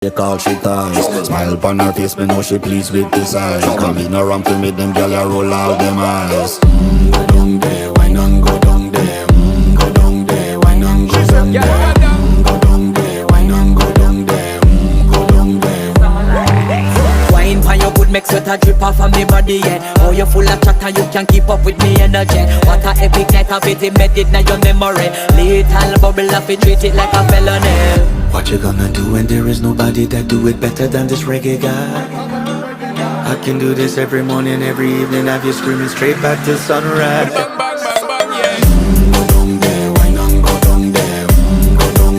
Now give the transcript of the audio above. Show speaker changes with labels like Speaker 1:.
Speaker 1: They call she ties. Smile upon her face, me know she pleased with this eyes. Come in around to meet them girl, you roll out them eyes. Go down there, why not go down there? Go down there, why not go down there? Go down there, why not go down there? Go down there.
Speaker 2: Wine pan your good, make sweat a drip off of me body, yeah. Oh, you full of chatter, you can keep up with me energy. What a epic night of it, embedded in your memory. Little bubble of it, treat it like a felony.
Speaker 1: What you gonna do when there is nobody that do it better than this reggae guy? I can do this every morning, every evening, have you screaming straight back to sunrise.